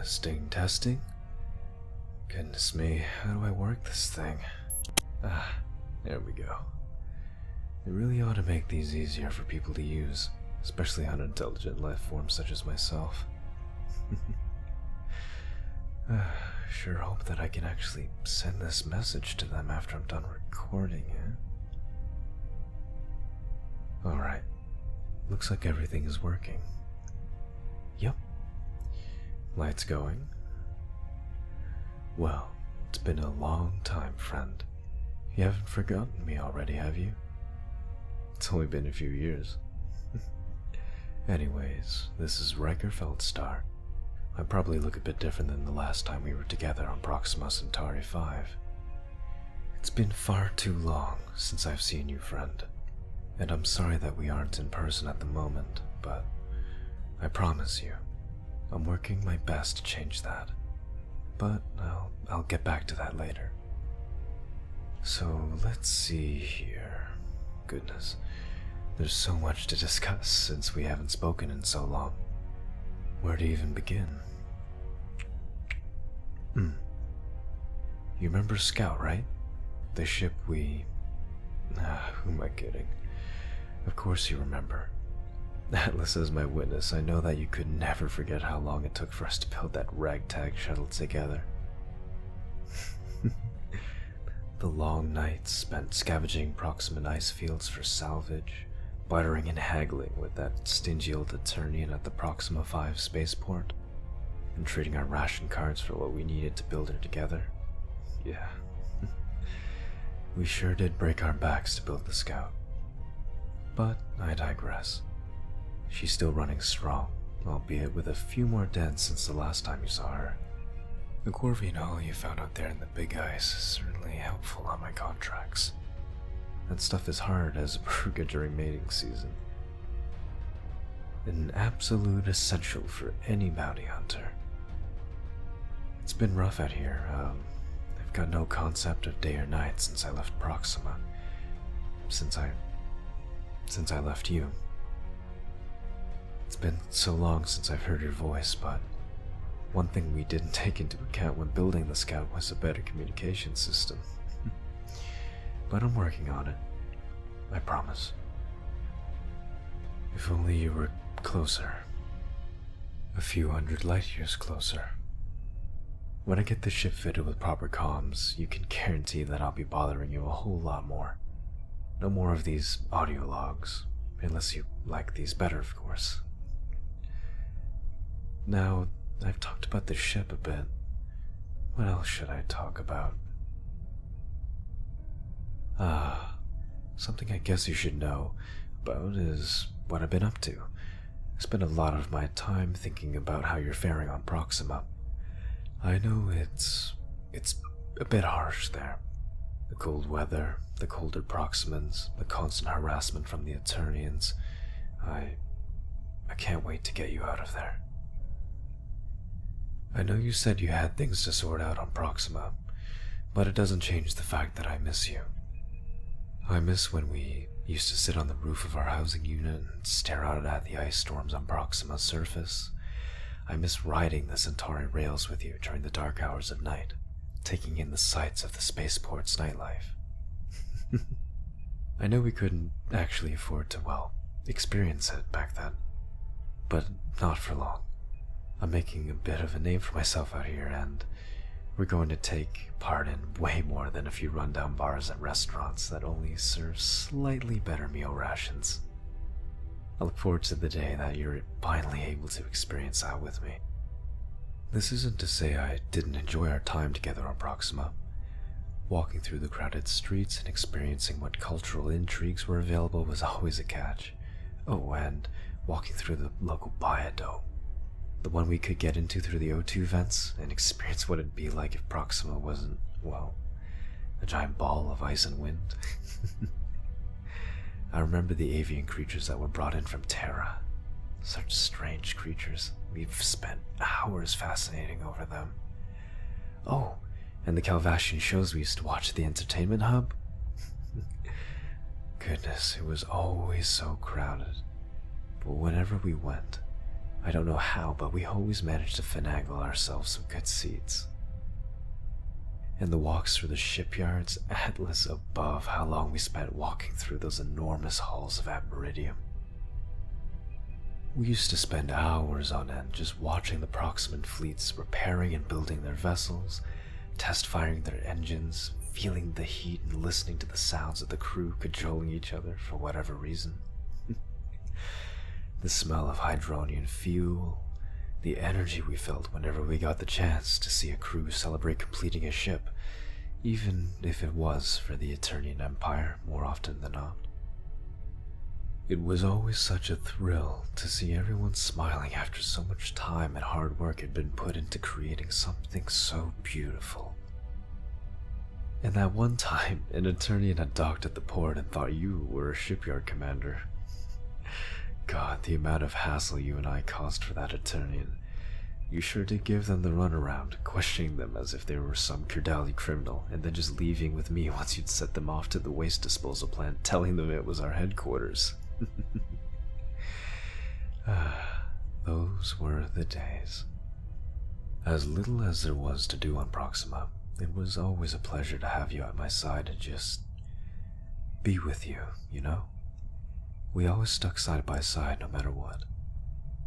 Testing, testing. Goodness me, how do I work this thing? There we go. It really ought to make these easier for people to use, especially unintelligent life forms such as myself. Sure hope that I can actually send this message to them after I'm done recording it. Alright, looks like everything is working. Yep. Lights going. Well, it's been a long time, friend. You haven't forgotten me already, have you? It's only been a few years. Anyways, this is Ryker Feldstar. I probably look a bit different than the last time we were together on Proxima Centauri 5. It's been far too long since I've seen you, friend. And I'm sorry that we aren't in person at the moment, but I promise you, I'm working my best to change that. But I'll get back to that later. So let's see here. Goodness, there's so much to discuss since we haven't spoken in so long. Where to even begin? You remember Scout, right? The ship we... who am I kidding? Of course you remember. Atlas is my witness. I know that you could never forget how long it took for us to build that ragtag shuttle together. The long nights spent scavenging Proxima ice fields for salvage, bartering and haggling with that stingy old Eternian at the Proxima 5 spaceport, and trading our ration cards for what we needed to build it together. Yeah. We sure did break our backs to build the Scout. But I digress. She's still running strong, albeit with a few more dead since the last time you saw her. The Corvinal you found out there in the big ice is certainly helpful on my contracts. That stuff is hard as a beruga during mating season. An absolute essential for any bounty hunter. It's been rough out here. I've got no concept of day or night since I left Proxima. Since I left you. It's been so long since I've heard your voice, but one thing we didn't take into account when building the Scout was a better communication system. But I'm working on it. I promise. If only you were closer. A few hundred light years closer. When I get the ship fitted with proper comms, you can guarantee that I'll be bothering you a whole lot more. No more of these audio logs, unless you like these better, of course. Now, I've talked about the ship a bit. What else should I talk about? Something I guess you should know about is what I've been up to. I spent a lot of my time thinking about how you're faring on Proxima. I know it's a bit harsh there. The cold weather, the colder Proximans, the constant harassment from the Eternians. I can't wait to get you out of there. I know you said you had things to sort out on Proxima, but it doesn't change the fact that I miss you. I miss when we used to sit on the roof of our housing unit and stare out at the ice storms on Proxima's surface. I miss riding the Centauri rails with you during the dark hours of night, taking in the sights of the spaceport's nightlife. I know we couldn't actually afford to, experience it back then, but not for long. I'm making a bit of a name for myself out here, and we're going to take part in way more than a few rundown bars and restaurants that only serve slightly better meal rations. I look forward to the day that you're finally able to experience that with me. This isn't to say I didn't enjoy our time together on Proxima. Walking through the crowded streets and experiencing what cultural intrigues were available was always a catch. Oh, and walking through the local Bayado. The one we could get into through the O2 vents and experience what it'd be like if Proxima wasn't, a giant ball of ice and wind. I remember the avian creatures that were brought in from Terra. Such strange creatures. We've spent hours fascinating over them. Oh, and the Calvasian shows we used to watch at the entertainment hub. Goodness, it was always so crowded. But whenever we went, I don't know how, but we always managed to finagle ourselves some good seats. And the walks through the shipyards, Atlas above how long we spent walking through those enormous halls of Admiridium. We used to spend hours on end just watching the Proximan fleets repairing and building their vessels, test firing their engines, feeling the heat and listening to the sounds of the crew cajoling each other for whatever reason. The smell of hydronian fuel, the energy we felt whenever we got the chance to see a crew celebrate completing a ship, even if it was for the Eternian Empire more often than not. It was always such a thrill to see everyone smiling after so much time and hard work had been put into creating something so beautiful. And that one time, an Eternian had docked at the port and thought you were a shipyard commander. God, the amount of hassle you and I caused for that Eternian. You sure did give them the runaround, questioning them as if they were some Kirdali criminal, and then just leaving with me once you'd set them off to the waste disposal plant, telling them it was our headquarters. Those were the days. As little as there was to do on Proxima, it was always a pleasure to have you at my side and just be with you, you know? We always stuck side by side no matter what.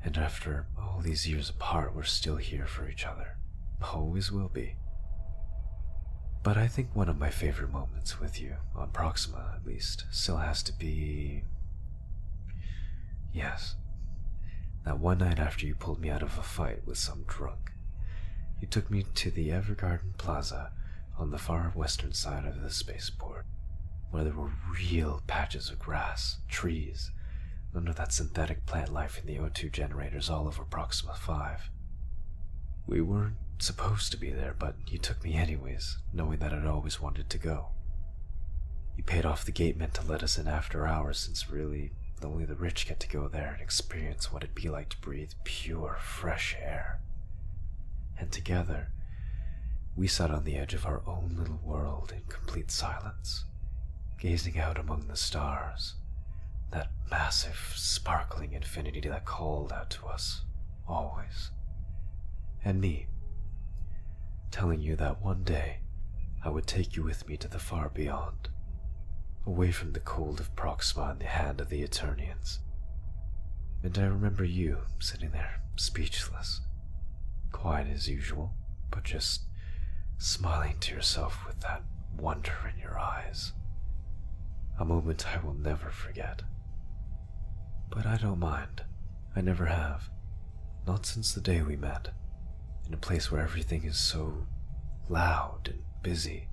And after all these years apart, we're still here for each other. Always will be. But I think one of my favorite moments with you, on Proxima at least, still has to be... Yes. That one night after you pulled me out of a fight with some drunk. You took me to the Evergarden Plaza on the far western side of the spaceport, where there were real patches of grass, trees, none of that synthetic plant life in the O2 generators all over Proxima 5. We weren't supposed to be there, but you took me anyways, knowing that I'd always wanted to go. You paid off the gateman to let us in after hours, since really only the rich get to go there and experience what it'd be like to breathe pure, fresh air. And together, we sat on the edge of our own little world in complete silence, gazing out among the stars, that massive, sparkling infinity that called out to us, always. And me, telling you that one day I would take you with me to the far beyond, away from the cold of Proxima in the hand of the Eternians. And I remember you sitting there, speechless, quiet as usual, but just smiling to yourself with that wonder in your eyes. A moment I will never forget. But I don't mind. I never have. Not since the day we met. In a place where everything is so loud and busy,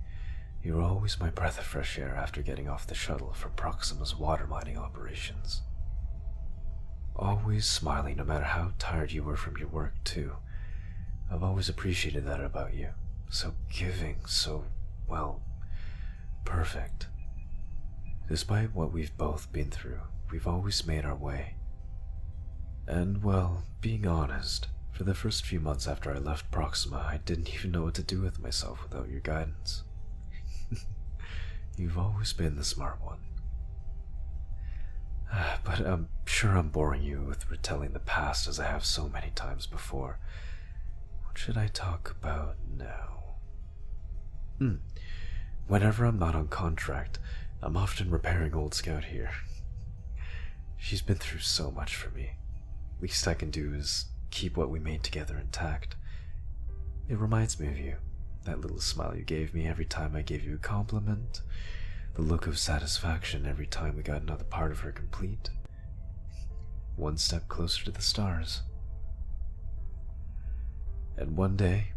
you're always my breath of fresh air after getting off the shuttle from Proxima's water mining operations. Always smiling no matter how tired you were from your work, too. I've always appreciated that about you. So giving, so, well, perfect. Despite what we've both been through, we've always made our way. And, well, being honest, for the first few months after I left Proxima, I didn't even know what to do with myself without your guidance. You've always been the smart one. But I'm sure I'm boring you with retelling the past as I have so many times before. What should I talk about now? Whenever I'm not on contract, I'm often repairing old Scout here. She's been through so much for me. Least I can do is keep what we made together intact. It reminds me of you, that little smile you gave me every time I gave you a compliment, the look of satisfaction every time we got another part of her complete. One step closer to the stars. And one day,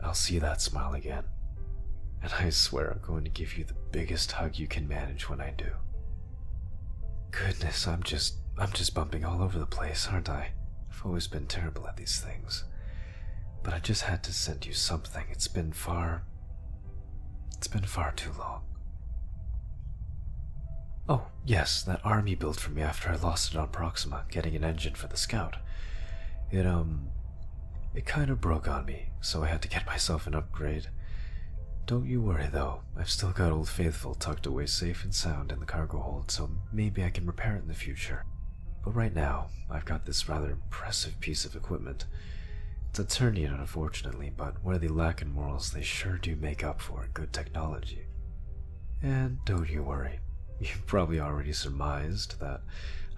I'll see that smile again. And I swear I'm going to give you the biggest hug you can manage when I do. Goodness, I'm just bumping all over the place, aren't I? I've always been terrible at these things. But I just had to send you something. It's been far too long. Oh, yes, that arm you built for me after I lost it on Proxima, getting an engine for the Scout. It kind of broke on me, so I had to get myself an upgrade. Don't you worry though, I've still got Old Faithful tucked away safe and sound in the cargo hold, so maybe I can repair it in the future. But right now, I've got this rather impressive piece of equipment. It's Eternian, unfortunately, but where they lack in morals, they sure do make up for in good technology. And don't you worry, you've probably already surmised that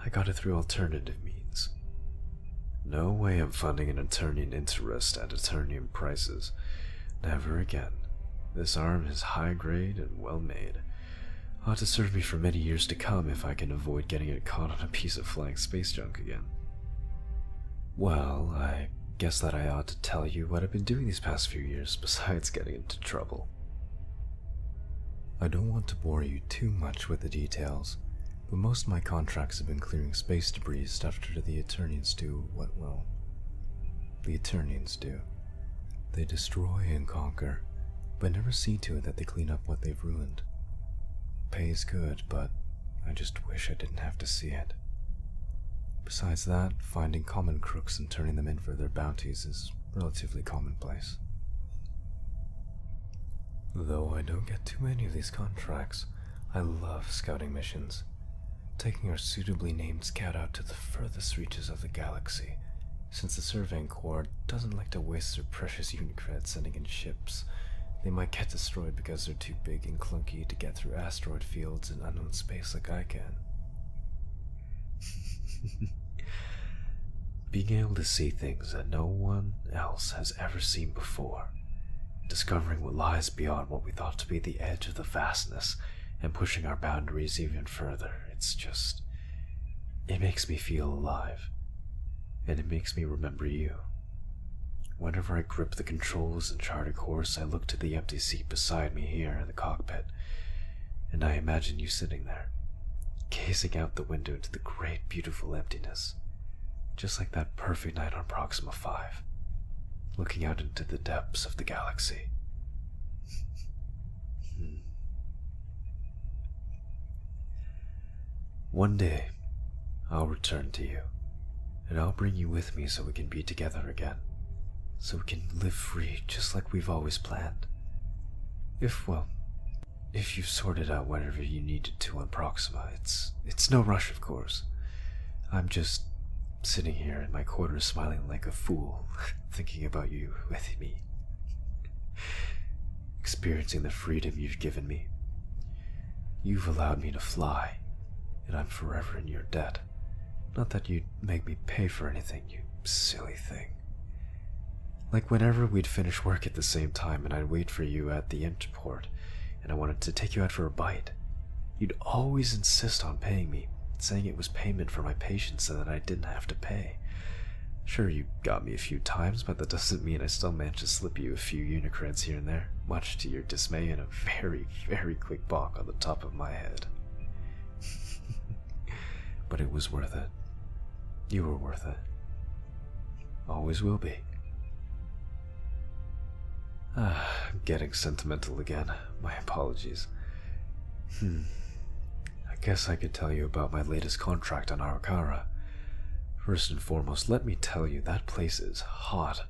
I got it through alternative means. No way I'm funding an Eternian interest at Eternian prices. Never again. This arm is high grade and well made. Ought to serve me for many years to come if I can avoid getting it caught on a piece of flying space junk again. Well, I guess that I ought to tell you what I've been doing these past few years besides getting into trouble. I don't want to bore you too much with the details, but most of my contracts have been clearing space debris after the Eternians do what, well, the Eternians do. They destroy and conquer, but never see to it that they clean up what they've ruined. Pay's good, but I just wish I didn't have to see it. Besides that, finding common crooks and turning them in for their bounties is relatively commonplace. Though I don't get too many of these contracts, I love scouting missions. Taking our suitably named scout out to the furthest reaches of the galaxy, since the Surveying Corps doesn't like to waste their precious Unicreds sending in ships. They might get destroyed because they're too big and clunky to get through asteroid fields in unknown space like I can. Being able to see things that no one else has ever seen before, discovering what lies beyond what we thought to be the edge of the vastness, and pushing our boundaries even further, it makes me feel alive, and it makes me remember you. Whenever I grip the controls and chart a course, I look to the empty seat beside me here in the cockpit, and I imagine you sitting there, gazing out the window into the great, beautiful emptiness, just like that perfect night on Proxima 5, looking out into the depths of the galaxy. One day, I'll return to you, and I'll bring you with me so we can be together again, so we can live free just like we've always planned. If you've sorted out whatever you needed to on Proxima, it's no rush, of course. I'm just sitting here in my quarters smiling like a fool, thinking about you with me, experiencing the freedom you've given me. You've allowed me to fly, and I'm forever in your debt. Not that you'd make me pay for anything, you silly thing. Like whenever we'd finish work at the same time and I'd wait for you at the interport, and I wanted to take you out for a bite, you'd always insist on paying me, saying it was payment for my patience and that I didn't have to pay. Sure, you got me a few times, but that doesn't mean I still managed to slip you a few Unicreds here and there, much to your dismay and a very, very quick bonk on the top of my head. But it was worth it. You were worth it. Always will be. I'm getting sentimental again. My apologies. I guess I could tell you about my latest contract on Arakara. First and foremost, let me tell you, that place is hot.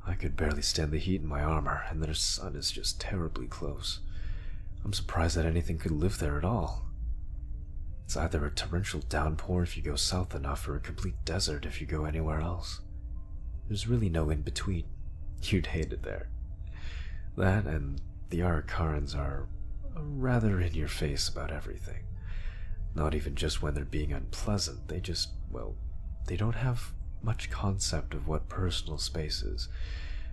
I could barely stand the heat in my armor, and their sun is just terribly close. I'm surprised that anything could live there at all. It's either a torrential downpour if you go south enough, or a complete desert if you go anywhere else. There's really no in-between. You'd hate it there. That and the Arakarans are rather in your face about everything. Not even just when they're being unpleasant, they don't have much concept of what personal space is.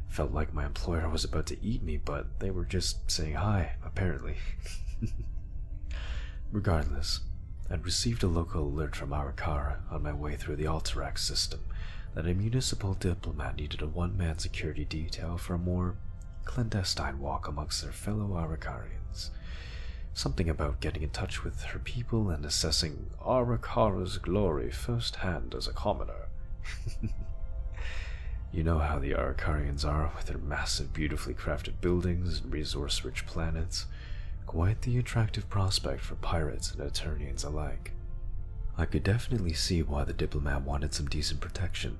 Felt like my employer was about to eat me, but they were just saying hi, apparently. Regardless, I'd received a local alert from Arakara on my way through the Alterac system that a municipal diplomat needed a one-man security detail for a more clandestine walk amongst their fellow Arakarians. Something about getting in touch with her people and assessing Arakara's glory firsthand as a commoner. You know how the Arakarians are with their massive, beautifully crafted buildings and resource-rich planets. Quite the attractive prospect for pirates and Eternians alike. I could definitely see why the diplomat wanted some decent protection,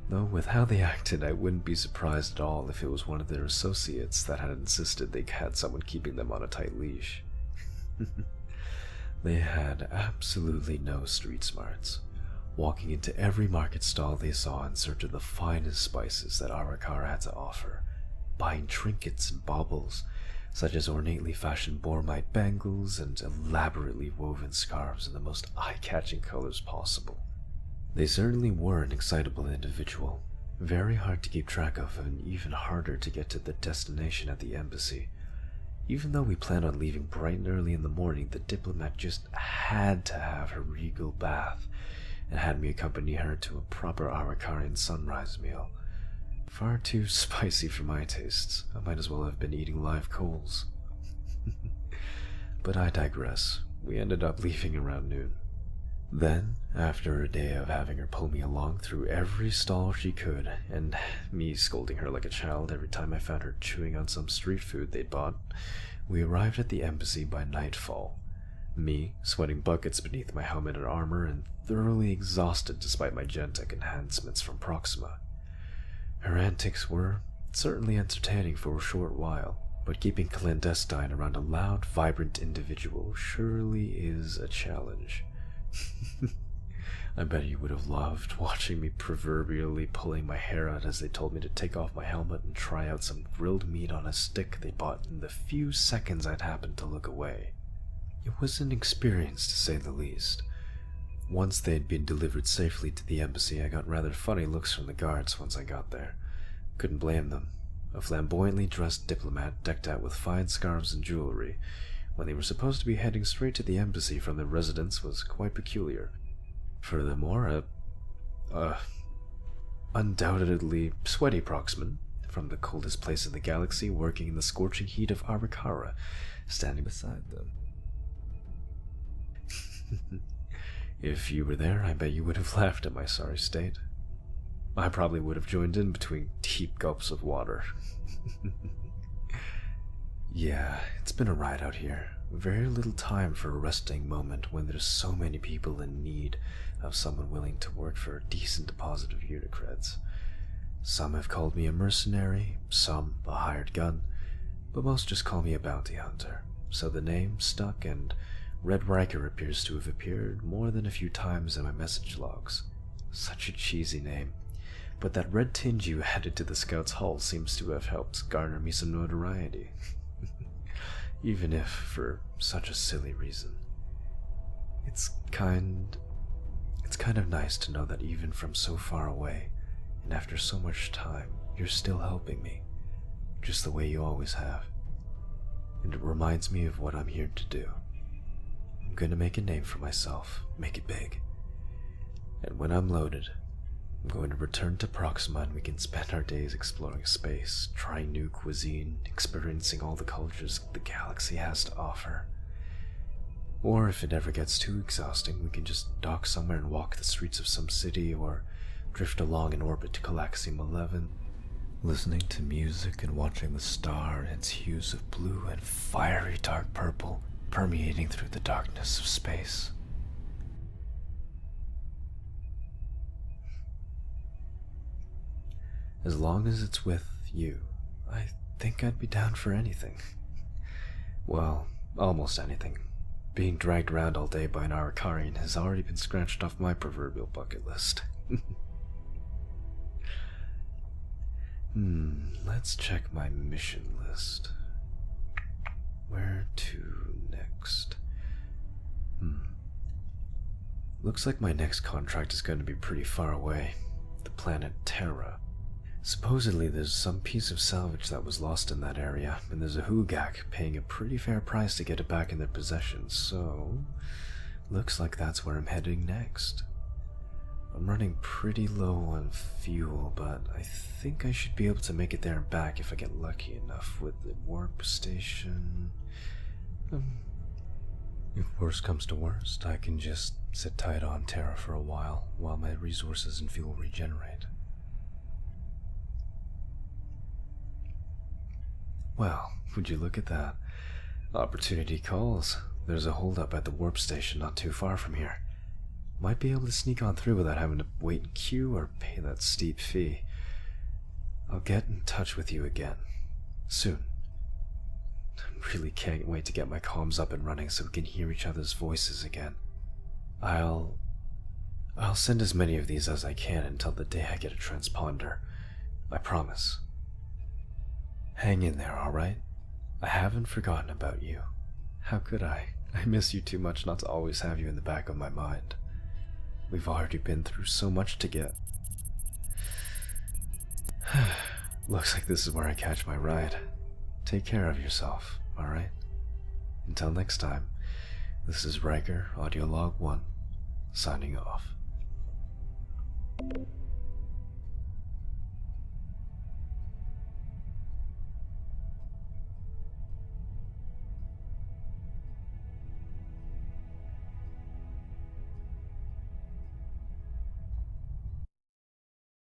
though with how they acted I wouldn't be surprised at all if it was one of their associates that had insisted they had someone keeping them on a tight leash. They had absolutely no street smarts, walking into every market stall they saw in search of the finest spices that Arakara had to offer, buying trinkets and baubles, such as ornately fashioned bormite bangles and elaborately woven scarves in the most eye-catching colors possible. They certainly were an excitable individual, very hard to keep track of and even harder to get to the destination at the embassy. Even though we planned on leaving bright and early in the morning, the diplomat just had to have her regal bath and had me accompany her to a proper Arakarian sunrise meal. Far too spicy for my tastes. I might as well have been eating live coals. But I digress. We ended up leaving around noon. Then, after a day of having her pull me along through every stall she could, and me scolding her like a child every time I found her chewing on some street food they'd bought, we arrived at the embassy by nightfall. Me, sweating buckets beneath my helmet and armor, and thoroughly exhausted despite my Gentech enhancements from Proxima. Her antics were certainly entertaining for a short while, but keeping clandestine around a loud, vibrant individual surely is a challenge. I bet you would have loved watching me proverbially pulling my hair out as they told me to take off my helmet and try out some grilled meat on a stick they bought in the few seconds I'd happened to look away. It was an experience, to say the least. Once they had been delivered safely to the embassy, I got rather funny looks from the guards once I got there. Couldn't blame them. A flamboyantly dressed diplomat decked out with fine scarves and jewelry, when they were supposed to be heading straight to the embassy from their residence, was quite peculiar. Furthermore, undoubtedly sweaty Proxman, from the coldest place in the galaxy, working in the scorching heat of Arakara, standing beside them. If you were there, I bet you would have laughed at my sorry state. I probably would have joined in between deep gulps of water. Yeah, it's been a ride out here. Very little time for a resting moment when there's so many people in need of someone willing to work for a decent deposit of unicreds. Some have called me a mercenary, some a hired gun, but most just call me a bounty hunter. So the name stuck, and Red Ryker appears to have appeared more than a few times in my message logs. Such a cheesy name, but that red tinge you added to the scout's hull seems to have helped garner me some notoriety. Even if for such a silly reason. It's kind of nice to know that even from so far away, and after so much time, you're still helping me, just the way you always have. And it reminds me of what I'm here to do. I'm gonna make a name for myself, make it big. And when I'm loaded, I'm going to return to Proxima and we can spend our days exploring space, trying new cuisine, experiencing all the cultures the galaxy has to offer. Or if it ever gets too exhausting, we can just dock somewhere and walk the streets of some city, or drift along in orbit to Calaxium 11, listening to music and watching the star in its hues of blue and fiery dark purple permeating through the darkness of space. As long as it's with you, I think I'd be down for anything. Well, almost anything. Being dragged around all day by an Arakarian has already been scratched off my proverbial bucket list. Let's check my mission list. Where to next? Looks like my next contract is going to be pretty far away. The planet Terra. Supposedly there's some piece of salvage that was lost in that area, and there's a Hugak paying a pretty fair price to get it back in their possession, so looks like that's where I'm heading next. I'm running pretty low on fuel, but I think I should be able to make it there and back if I get lucky enough with the warp station. If worst comes to worst, I can just sit tight on Terra for a while my resources and fuel regenerate. Well, would you look at that? Opportunity calls. There's a holdup at the warp station not too far from here. Might be able to sneak on through without having to wait in queue or pay that steep fee. I'll get in touch with you again. Soon. I really can't wait to get my comms up and running so we can hear each other's voices again. I'll I'll send as many of these as I can until the day I get a transponder. I promise. Hang in there, alright? I haven't forgotten about you. How could I? I miss you too much not to always have you in the back of my mind. We've already been through so much together. Looks like this is where I catch my ride. Take care of yourself, alright? Until next time, this is Ryker Audiolog 1, signing off.